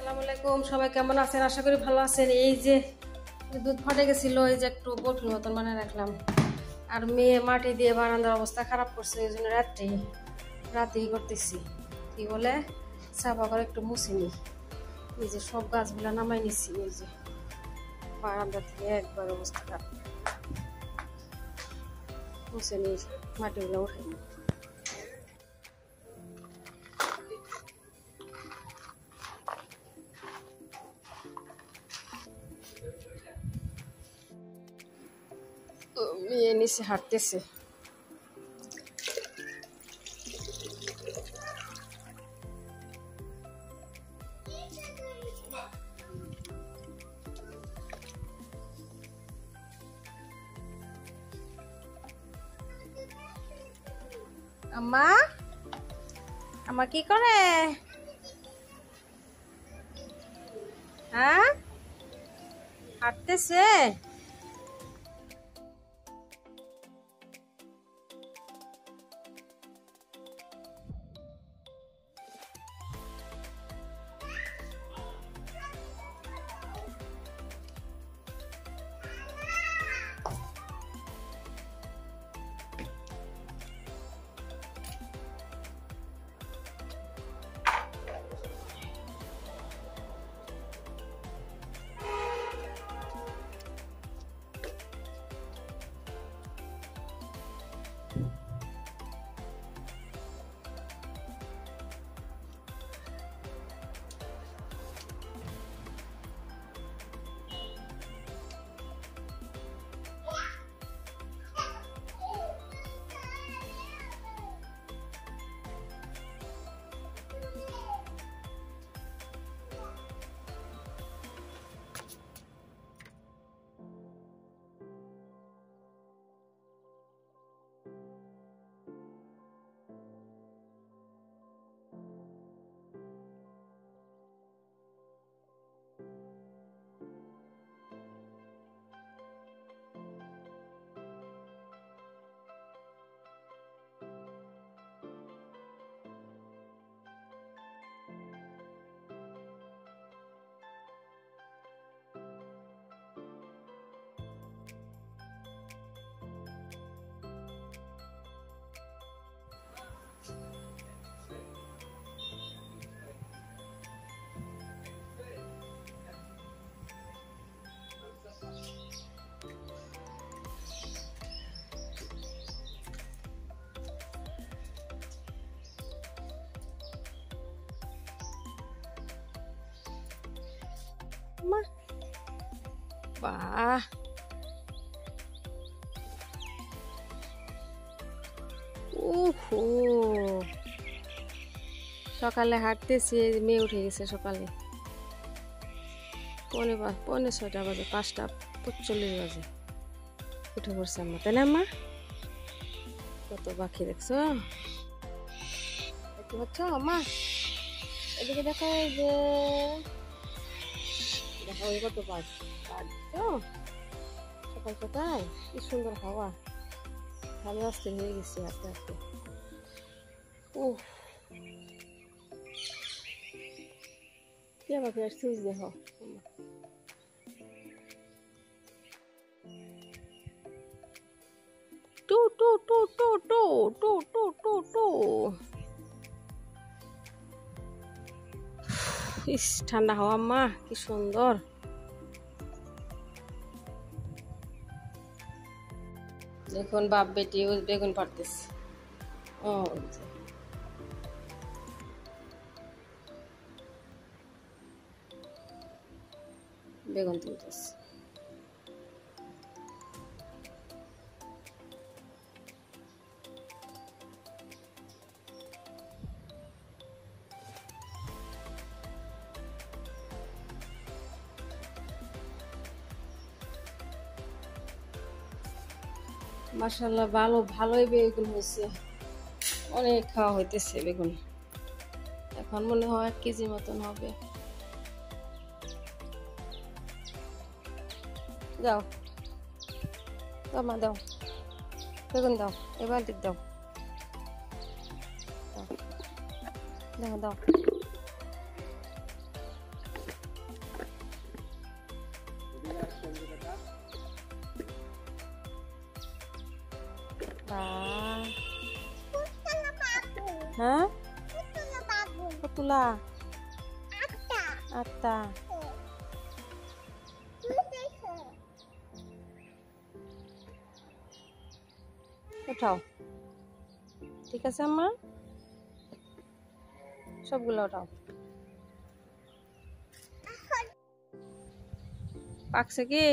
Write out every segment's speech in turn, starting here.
আসসালামু আলাইকুম, সবাই কেমন আছেন? আশা করি ভালো আছেন। এই যে দুধ ফাটে গেছিল, এই যে একটু বটুর মতন বানিয়ে রাখলাম। আর মেয়ে মাটি দিয়ে বারান্দার অবস্থা খারাপ করছে, এই জন্য রাতেই করতেছি। কি বলে সাফা করে একটু মুছে নি। এই যে সব গাছগুলা নামাই নিচ্ছি, এই যে বারান্দা থেকে একবার অবস্থা খারাপ, মুছে নি, মাটিগুলো উঠে নি। মেয়ে নিচে হাঁটতেছে। আম্মা আম্মা কি করে? হ্যাঁ, হাঁটতেছে। বাহ, ওহো, সকালে হাঁটতেছি, মেয়ে উঠে গেছে সকালে। 6:45 বাজে, 5:45 বাজে উঠে পড়ছে আম্মা, তাই না আম্মা? কত পাখি দেখছো, দেখতে পাচ্ছ আম্মা? এদিকে দেখো, এই যে দেখো কত পাখি। সকাল সকাল কি সুন্দর হাওয়া, ভালো আসতে হয়ে গেছে আস্তে আস্তে। উহ, কি আমাকে আসছিস দেখো। টু টু টু টু টু টু টু টু টু। ইস, ঠান্ডা হাওয়া মা, কি সুন্দর। দেখুন বাপ বেটি বেগুন পাড়তেছে। ও বেগুন তুলতেছে। মাশাআল্লাহ ভালোই বেগুন হয়েছে, অনেক খাওয়া হইতেছে বেগুন। এখন মনে হয় 1 কেজি মতন হবে। দাও দাও মা, দাও বেগুন, দাও এবার দিক দাও, দাও দাও। হ্যাঁ কতলা? 8টা। উঠাও, ঠিক আছে আম্মা, সবগুলো উঠাও। পাকছে কি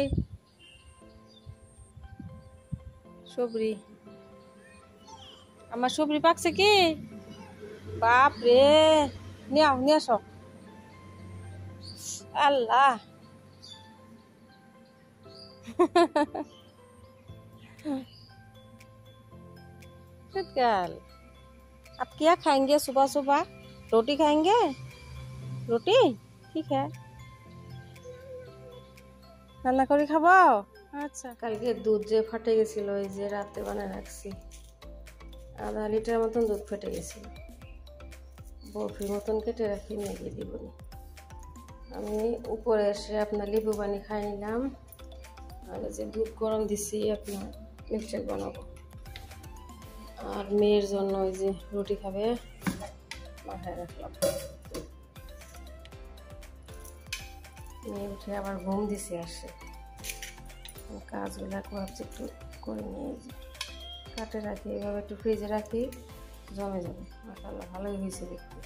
সবরি? আমার সবরি পাকছে কি? বাপ রে, নিয়ে আসো। अल्लाह गुड गर्ल। आप क्या खाएंगे सुबह सुबह? रोटी खाएंगे? रोटी ठीक है, রান্না করে খাবো। আচ্ছা, কালকে দুধ যে ফাটে গেছিল, ওই যে রাতে বানায় রাখছি, 1/2 লিটার মতন দুধ ফেটে গেছিল। বরফির মতন কেটে রাখি, মেঘে দিব। আমি উপরে এসে আপনার লেবু পানি খাই নিলাম, আর যে দুধ গরম দিছি আপনার মিল্কশেক বানাবো। আর মেয়ের জন্য ওই যে রুটি খাবে, মাথায় রাখলাম। মেয়ে উঠে আবার ঘুম দিছে, আসে কাজগুলা ভাবছি একটু করে নিয়ে কাটে রাখি, এভাবে একটু ফ্রিজে রাখি, জমে যাবে। মাশাআল্লাহ ভালোই হয়েছে দেখতে।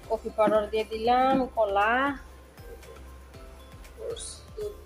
কফি পাউডার দিয়ে দিলাম, কলা, দুধ।